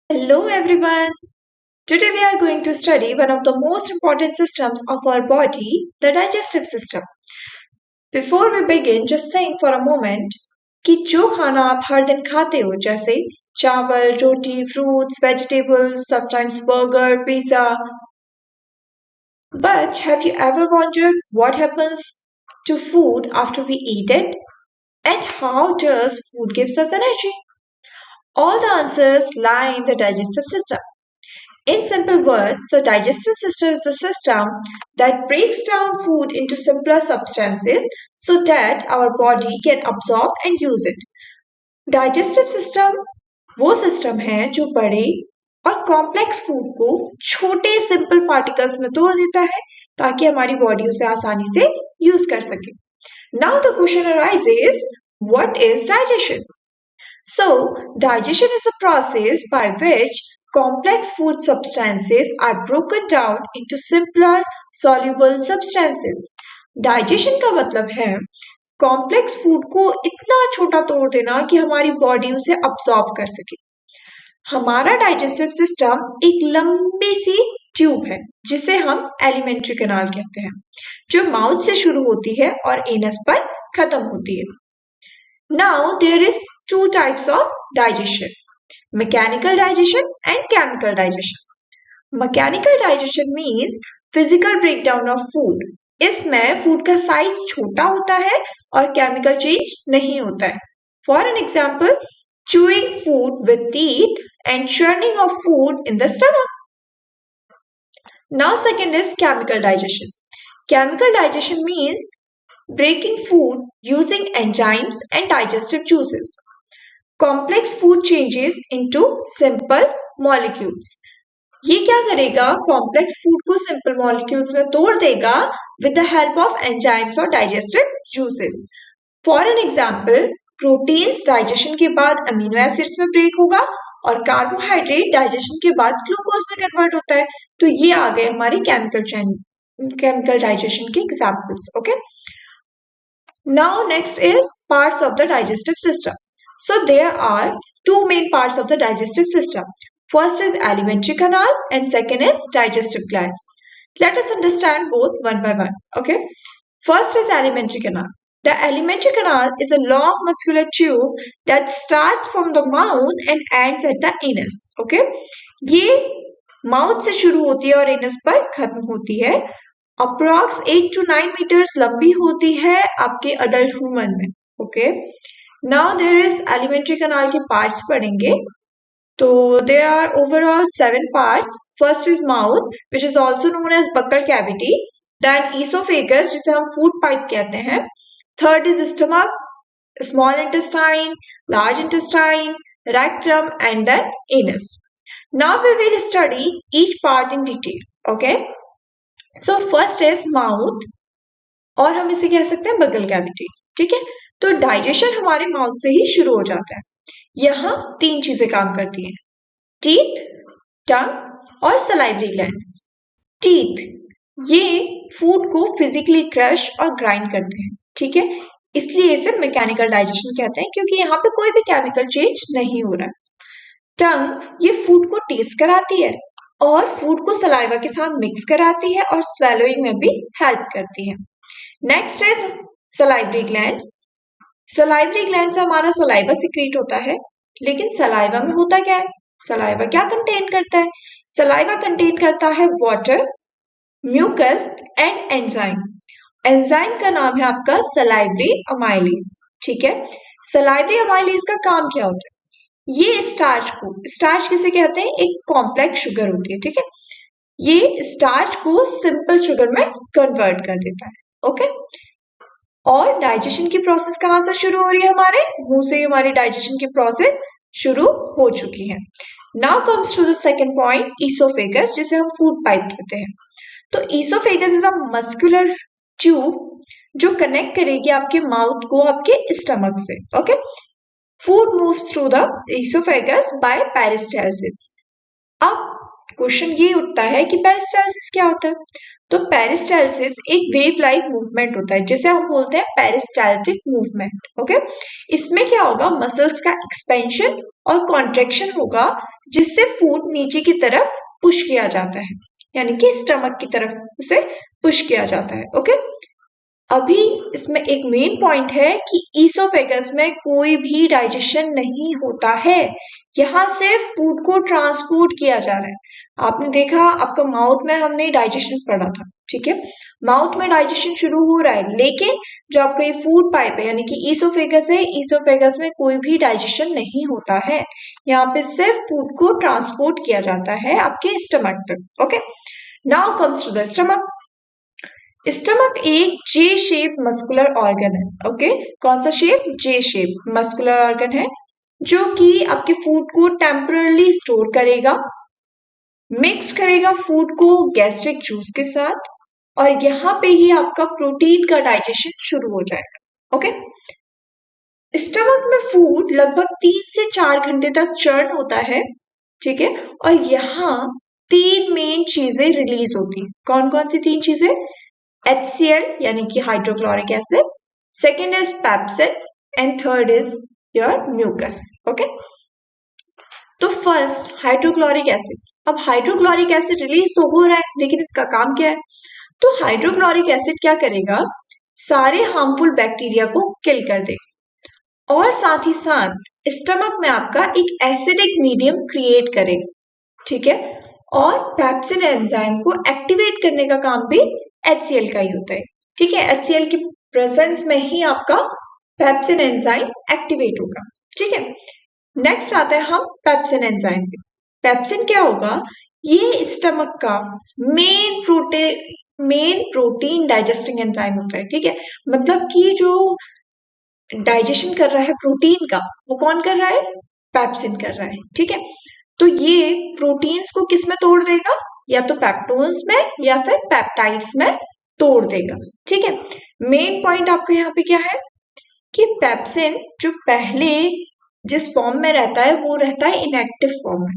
Hello everyone. Today we are going to study one of the most important systems of our body, the digestive system. Before we begin, just think for a moment कि जो खाना आप हर दिन खाते हो जैसे चावल, रोटी, fruits, vegetables, sometimes burger, pizza. But have you ever wondered what happens to food after we eat it? And how does food gives us energy? All the answers lie in the digestive system. In simple words, the digestive system is the system that breaks down food into simpler substances so that our body can absorb and use it. Digestive system वो system है जो बड़े और complex food को छोटे simple particles में तोड़ देता है ताकि हमारी बॉडी उसे आसानी से यूज कर सके. Now the question arises, what is digestion? So, digestion is a process by which complex food substances are broken down into simpler soluble substances. Digestion का मतलब है कॉम्प्लेक्स फूड को इतना छोटा तोड़ देना कि हमारी बॉडी उसे अब्सॉर्ब कर सके. हमारा डाइजेस्टिव सिस्टम एक लंबी सी ट्यूब है जिसे हम एलिमेंट्री कैनाल कहते हैं, जो माउथ से शुरू होती है और एनस पर खत्म होती है. Now there is two types of digestion, mechanical digestion and chemical digestion. Mechanical digestion means physical breakdown of food. इसमें फूड का साइज छोटा होता है और केमिकल चेंज नहीं होता है. For an example, chewing food with teeth and churning of food in the stomach. Now second is chemical digestion. Chemical digestion means breaking food using enzymes and digestive juices. Complex food changes into simple molecules. ये क्या करेगा? Complex food को simple molecules में तोड़ देगा with the help of enzymes और digestive juices. For an example, proteins digestion के बाद अमीनो एसिड्स में ब्रेक होगा और कार्बोहाइड्रेट डाइजेशन के बाद ग्लूकोज में कन्वर्ट होता है. तो ये आ गए हमारी केमिकल डाइजेशन के examples. Okay, now next is parts of the digestive system. So there are two main parts of the digestive system. First is alimentary canal and second is digestive glands. Let us understand both one by one. Okay. First is alimentary canal. The alimentary canal is a long muscular tube that starts from the mouth and ends at the anus. Okay. ये mouth से शुरू होती है और anus पर खत्म होती है. अप्रॉक्स 8 to 9 मीटर्स लंबी होती है आपके अडल्ट ह्यूमन में. Okay, now there is elementary canal के पार्ट्स पढ़ेंगे. तो there are overall 7 parts. First is mouth which is also known as buccal cavity. Then oesophagus जिसे हम फूड पाइप कहते हैं. Third is stomach, small intestine, large intestine, rectum and then anus. Now we will study each part in detail. Okay, so first is mouth और हम इसे कह सकते हैं बगल कैविटी. ठीक है, तो डाइजेशन हमारे माउथ से ही शुरू हो जाता है. यहाँ 3 चीजें काम करती हैं, टीथ, टंग और सलाइवरी ग्लैंड्स. टीथ ये फूड को फिजिकली क्रश और ग्राइंड करते हैं. ठीक है, इसलिए इसे मैकेनिकल डाइजेशन कहते हैं क्योंकि यहाँ पे कोई भी केमिकल चेंज नहीं हो रहा है. टंग ये फूड को टेस्ट कराती है और फूड को सलाइवा के साथ मिक्स कराती है और स्वेलोइंग में भी हेल्प करती है. Next is salivary glands. Salivary gland से हमारा सलाइवा सिक्रीट होता है, लेकिन सलाइवा में होता क्या है? सलाइवा क्या कंटेन करता है? सलाइवा कंटेन करता है water, mucus and enzyme. Enzyme का नाम है आपका सलाइवरी अमाइलेज. ठीक है, सलाइवरी अमाइलेज का काम क्या होता है? ये स्टार्च किसे कहते हैं? एक कॉम्प्लेक्स शुगर होती है. ठीक है, ये स्टार्च को सिंपल शुगर में कन्वर्ट कर देता है. ओके, और डाइजेशन की प्रोसेस कहाँ से शुरू हो रही है? हमारे मुंह से हमारी डाइजेशन की प्रोसेस शुरू हो चुकी है. Now comes to the second point, oesophagus, जिसे हम फूड पाइप कहते हैं. तो oesophagus is a muscular tube जो कनेक्ट करेगी आपके माउथ को आपके स्टमक से. Okay, food moves through the esophagus by peristalsis. अब क्वेश्चन ये उठता है कि पेरिस्टालसिस क्या होता है? तो पेरिस्टालसिस एक वेव लाइक मूवमेंट होता है जिसे हम बोलते हैं पेरिस्टाल्टिक मूवमेंट। ओके, इसमें क्या होगा, मसल्स का एक्सपेंशन और कॉन्ट्रेक्शन होगा जिससे फूड नीचे की तरफ पुश किया जाता है, यानी कि स्टमक की तरफ उसे पुश किया जाता है। ओके, अभी इसमें एक मेन पॉइंट है कि ईसोफेगस में कोई भी डाइजेशन नहीं होता है, यहाँ से फूड को ट्रांसपोर्ट किया जा रहा है। आपने देखा आपका माउथ में हमने डाइजेशन पढ़ा था, ठीक है, माउथ में डाइजेशन शुरू हो रहा है, लेकिन जो आपका ये फूड पाइप है यानी कि ईसोफेगस है, ईसोफेगस में कोई भी डाइजेशन नहीं होता है, यहाँ पे सिर्फ फूड को ट्रांसपोर्ट किया जाता है आपके स्टमक तक। Okay, now comes to the stomach. Stomach एक जे शेप मस्कुलर ऑर्गन है। ओके, कौन सा shape, J shape muscular organ है जो कि आपके फूड को टेम्परली स्टोर करेगा, मिक्स करेगा फूड को गैस्ट्रिक जूस के साथ, और यहाँ पे ही आपका प्रोटीन का डाइजेशन शुरू हो जाएगा। ओके, स्टमक में फूड लगभग 3 से 4 घंटे तक चर्न होता है, ठीक है, और यहाँ 3 मेन चीजें रिलीज होती है। कौन कौन सी 3 चीजें, HCl यानी कि hydrochloric acid, second is pepsin and third is your mucus. Okay, तो फर्स्ट हाइड्रोक्लोरिक एसिड। अब हाइड्रोक्लोरिक एसिड रिलीज तो हो रहा है, लेकिन इसका काम क्या है, तो हाइड्रोक्लोरिक एसिड क्या करेगा, सारे हार्मफुल बैक्टीरिया को किल कर देगा और साथ ही साथ स्टमक में आपका एक एसिडिक मीडियम क्रिएट करेगा, ठीक है, और पेप्सिन एंजाइम को एक्टिवेट करने का काम भी HCl का ही होता है, ठीक है, HCl की प्रेजेंस में ही आपका पेप्सिन एंजाइम एक्टिवेट होगा, ठीक है। नेक्स्ट आता है हम पेप्सिन एंजाइम पे। पेप्सिन क्या होगा, ये स्टमक का मेन प्रोटीन डाइजेस्टिंग एंजाइम होता है, ठीक है, मतलब कि जो डाइजेशन कर रहा है प्रोटीन का वो कौन कर रहा है, पेप्सिन कर रहा है, ठीक है। तो ये प्रोटीन्स को किस में तोड़ देगा, या तो पेप्टोन्स में या फिर पेप्टाइड्स में तोड़ देगा, ठीक है। मेन पॉइंट आपका यहाँ पे क्या है कि पेप्सिन जो पहले जिस फॉर्म में रहता है वो रहता है इनएक्टिव फॉर्म में,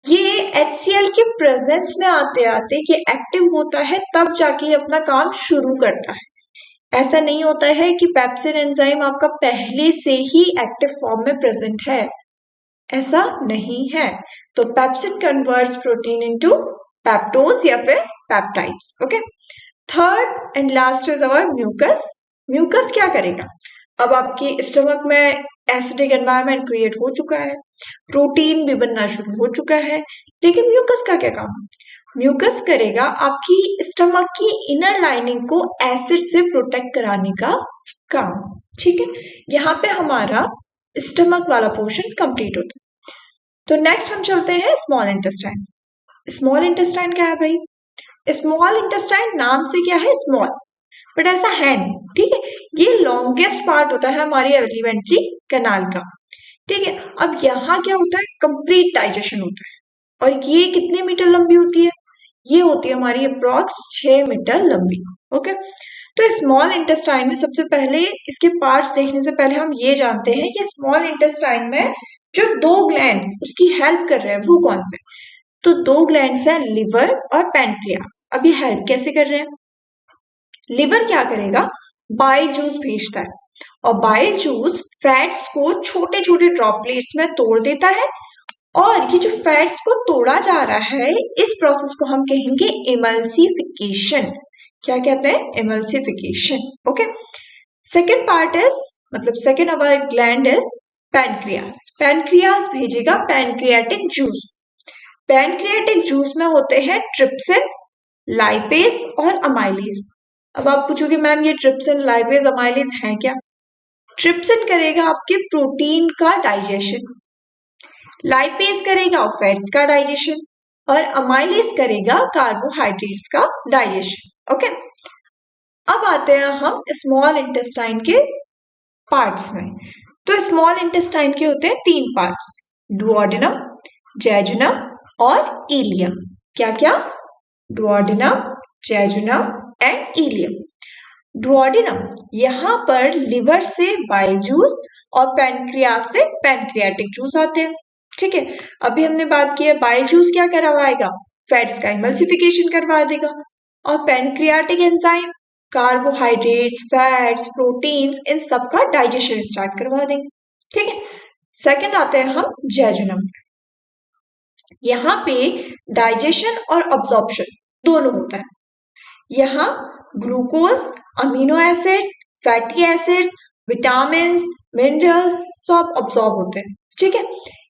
ये HCl के प्रेजेंस में आते आते ये एक्टिव होता है, तब जाके अपना काम शुरू करता है। ऐसा नहीं होता है कि पेप्सिन एंजाइम आपका पहले से ही एक्टिव फॉर्म में प्रेजेंट है, ऐसा नहीं है। तो pepsin converts protein into peptones या फिर peptides. Okay, third and last is our mucus. Mucus क्या करेगा, अब आपकी स्टमक में एसिडिक एनवायरनमेंट क्रिएट हो चुका है, प्रोटीन भी बनना शुरू हो चुका है, लेकिन म्यूकस का क्या काम, म्यूकस करेगा आपकी स्टमक की इनर लाइनिंग को एसिड से प्रोटेक्ट कराने का काम, ठीक है। यहाँ पे हमारा स्टमक वाला पोर्शन कंप्लीट होता है। तो नेक्स्ट हम चलते हैं स्मॉल इंटेस्टाइन। स्मॉल इंटेस्टाइन क्या है भाई, स्मॉल इंटेस्टाइन नाम से क्या है स्मॉल, बट ऐसा है नहीं, ठीक है, ये लॉन्गेस्ट पार्ट होता है हमारी एलिमेंट्री कैनाल का, ठीक है। अब यहाँ क्या होता है, कंप्लीट डाइजेशन होता है, और ये कितने मीटर लंबी होती है, ये होती है हमारी अप्रॉक्स 6 मीटर लंबी। ओके, तो स्मॉल इंटेस्टाइन में सबसे पहले इसके पार्ट्स देखने से पहले हम ये जानते हैं कि स्मॉल इंटेस्टाइन में जो 2 ग्लैंड्स उसकी हेल्प कर रहे हैं वो कौन से, तो 2 ग्लैंड्स हैं लिवर और पैनक्रियास। अब ये हेल्प कैसे कर रहे हैं, लिवर क्या करेगा, बाइल जूस भेजता है, और बाइल जूस फैट्स को छोटे छोटे ड्रॉपलेट्स में तोड़ देता है, और ये जो फैट्स को तोड़ा जा रहा है इस प्रोसेस को हम कहेंगे इमल्सिफिकेशन। क्या कहते हैं, emulsification. Okay, second part is, मतलब second our gland is pancreas. Pancreas भेजेगा पैनक्रियाटिक जूस। पैनक्रियाटिक जूस में होते हैं ट्रिप्सिन, लाइपेज और अमाइलेज। अब आप पूछोगे मैम ये ट्रिप्सिन, लाइपेज, अमाइलेज हैं क्या, ट्रिप्सिन करेगा आपके प्रोटीन का डाइजेशन, लाइपेज करेगा फैट्स का डाइजेशन, और अमाइलेज करेगा कार्बोहाइड्रेट्स का डाइजेशन। ओके, अब आते हैं हम स्मॉल इंटेस्टाइन के पार्ट्स में। तो स्मॉल इंटेस्टाइन के होते हैं 3 पार्ट्स, डुओडेनम, जेजुनम और इलियम। क्या क्या, duodenum, jejunum and ileum. Duodenum, यहाँ पर लिवर से बाइल जूस और पैनक्रियास से पैनक्रियाटिक जूस आते हैं, ठीक है। अभी हमने बात की है बाइल जूस क्या करवाएगा, फैट्स का इमल्सिफिकेशन करवा देगा, और pancreatic enzyme carbohydrates, fats, proteins इन सब का डाइजेशन स्टार्ट करवा देंगे। ठीक है, सेकंड आते हैं हम जैजुनम। यहाँ पे डाइजेशन और अब्जॉर्प्शन दोनों होता है। यहाँ glucose, amino acids, fatty acids, vitamin, minerals सब अब्सॉर्ब होते हैं। ठीक है,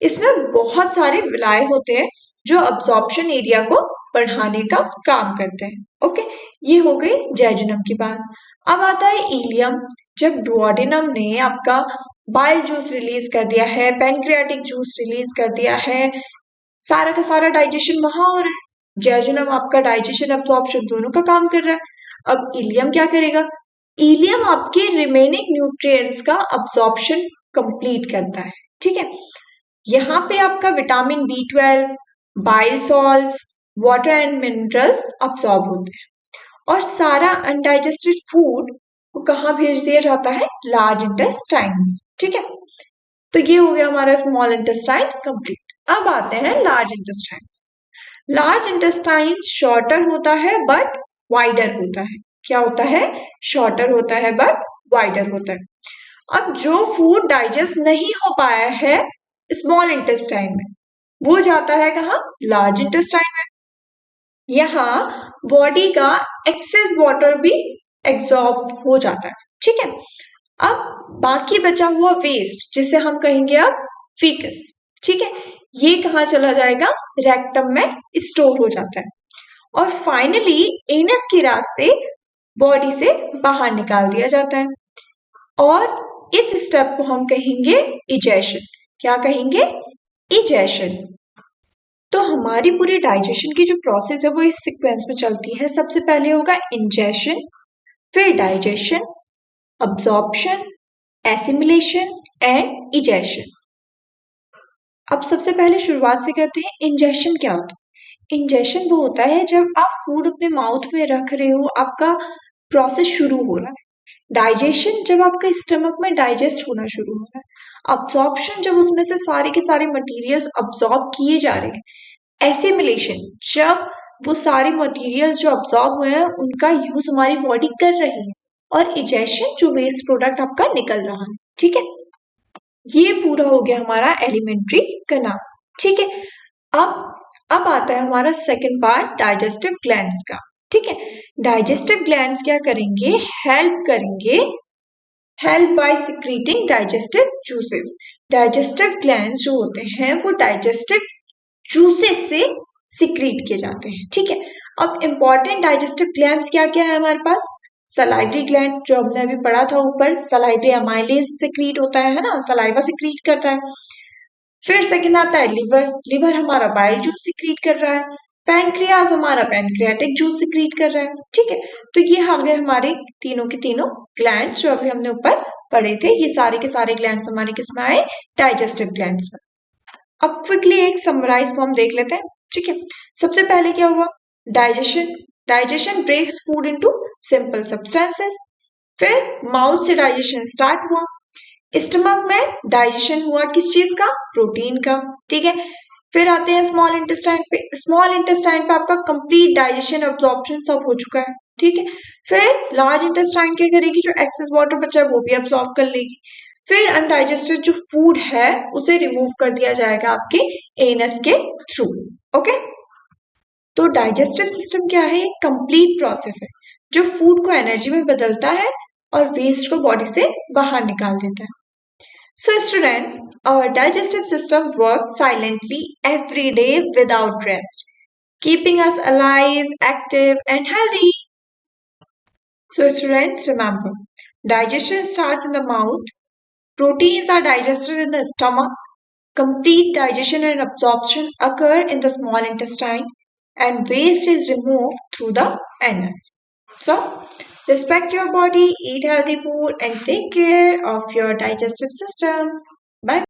इसमें बहुत सारे विलाय होते हैं जो अब्सॉर्प्शन एरिया को बढ़ाने का काम करते हैं। ओके, ये हो गई जैजुनम की बात। अब आता है इलियम। जब डुओडेनम ने आपका बाइल जूस रिलीज कर दिया है, पैनक्रियाटिक जूस रिलीज कर दिया है, सारा का सारा डाइजेशन वहां हो रहा है। जैजुनम आपका डाइजेशन अब्सॉर्प्शन दोनों का काम कर रहा है। अब इलियम क्या करेगा? इलियम आपके रिमेनिंग न्यूट्रिएंट्स का अब्सॉर्प्शन कंप्लीट करता है। ठीक है, यहाँ पे आपका vitamin B12, bile salts, water and minerals absorb होते हैं और सारा अनडाइजेस्टेड फूड को कहाँ भेज दिया जाता है? लार्ज इंटेस्टाइन में। ठीक है, तो ये हो गया हमारा स्मॉल इंटेस्टाइन कंप्लीट। अब आते हैं large intestine. Large intestine shorter होता है बट वाइडर होता है। क्या होता है? शॉर्टर होता है बट वाइडर होता है। अब जो फूड डाइजेस्ट नहीं हो पाया है स्मॉल इंटेस्टाइन में, वो जाता है कहाँ? लार्ज इंटेस्टाइन में। यहाँ बॉडी का एक्सेस वाटर भी एब्सॉर्ब हो जाता है। ठीक है, अब बाकी बचा हुआ वेस्ट जिसे हम कहेंगे अब फीकस। ठीक है, ये कहाँ चला जाएगा? रेक्टम में स्टोर हो जाता है और फाइनली एनस के रास्ते बॉडी से बाहर निकाल दिया जाता है और इस स्टेप को हम कहेंगे इजेशन। क्या कहेंगे? इजेशन। तो हमारी पूरी डाइजेशन की जो प्रोसेस है वो इस सीक्वेंस में चलती है। सबसे पहले होगा इंजेशन, फिर digestion, absorption, assimilation and egestion. अब सबसे पहले शुरुआत से करते हैं, इंजेशन क्या होता है? इंजेशन वो होता है जब आप फूड अपने माउथ में रख रहे हो, आपका प्रोसेस शुरू हो रहा है। डाइजेशन जब आपका स्टमक में डाइजेस्ट होना शुरू हो रहा है। अब्सॉर्प्शन जब उसमें से सारे के सारे मटेरियल्स अब्सॉर्ब किए जा रहे हैं। एसिमिलेशन जब वो सारे मटेरियल्स जो अब्सॉर्ब हुए हैं उनका यूज हमारी बॉडी कर रही है। और इजेशन जो वेस्ट प्रोडक्ट आपका निकल रहा है। ठीक है, ये पूरा हो गया हमारा एलिमेंट्री का नाम। ठीक है, अब आता है हमारा सेकंड पार्ट डाइजेस्टिव ग्लैंड्स का। ठीक है, डाइजेस्टिव ग्लैंड्स क्या करेंगे? Help by secreting digestive juices. Digestive glands जो होते हैं वो डाइजेस्टिव जूसेस से सिक्रीट किए जाते हैं। ठीक है, अब इंपॉर्टेंट डाइजेस्टिव ग्लैंड्स क्या क्या है हमारे पास? सलाइवरी ग्लैंड जो हमने अभी पढ़ा था ऊपर, सलाइवरी अमाइलेज सिक्रीट होता है ना, सलाइवा सिक्रीट करता है। फिर सेकंड आता है लिवर। लिवर हमारा बाइल जूस सिक्रीट कर रहा है। पैनक्रियाज हमारा पैनक्रियाटिक जूस सिक्रीट कर रहा है। ठीक है, तो ये आ गए हमारे तीनों के तीनों ग्लैंड्स जो अभी हमने ऊपर पढ़े थे। ये सारे के सारे ग्लैंड्स हमारे किसमें आए? डाइजेस्टिव ग्लैंड्स में। अब क्विकली एक समराइज फॉर्म देख लेते हैं। ठीक है, सबसे पहले क्या हुआ? Digestion breaks food into simple substances. फिर माउथ से डाइजेशन स्टार्ट हुआ। स्टमक में डाइजेशन हुआ किस चीज का? प्रोटीन का। ठीक है, फिर आते हैं स्मॉल इंटेस्टाइन पे। स्मॉल इंटेस्टाइन पे आपका कंप्लीट डाइजेशन अब्सॉर्प्शन सब हो चुका है। ठीक है, फिर लार्ज इंटेस्टाइन क्या करेगी? जो एक्सेस वाटर बचा है वो भी अब्सॉर्ब कर लेगी। फिर अनडाइजेस्टेड जो फूड है उसे रिमूव कर दिया जाएगा आपके एनस के थ्रू। ओके, तो डाइजेस्टिव सिस्टम क्या है? एक कंप्लीट प्रोसेस है जो फूड को एनर्जी में बदलता है और वेस्ट को बॉडी से बाहर निकाल देता है। So students, our digestive system works silently every day without rest, keeping us alive, active and healthy. So students, remember, digestion starts in the mouth, proteins are digested in the stomach, complete digestion and absorption occur in the small intestine, and waste is removed through the anus. So, respect your body, eat healthy food, and take care of your digestive system. Bye.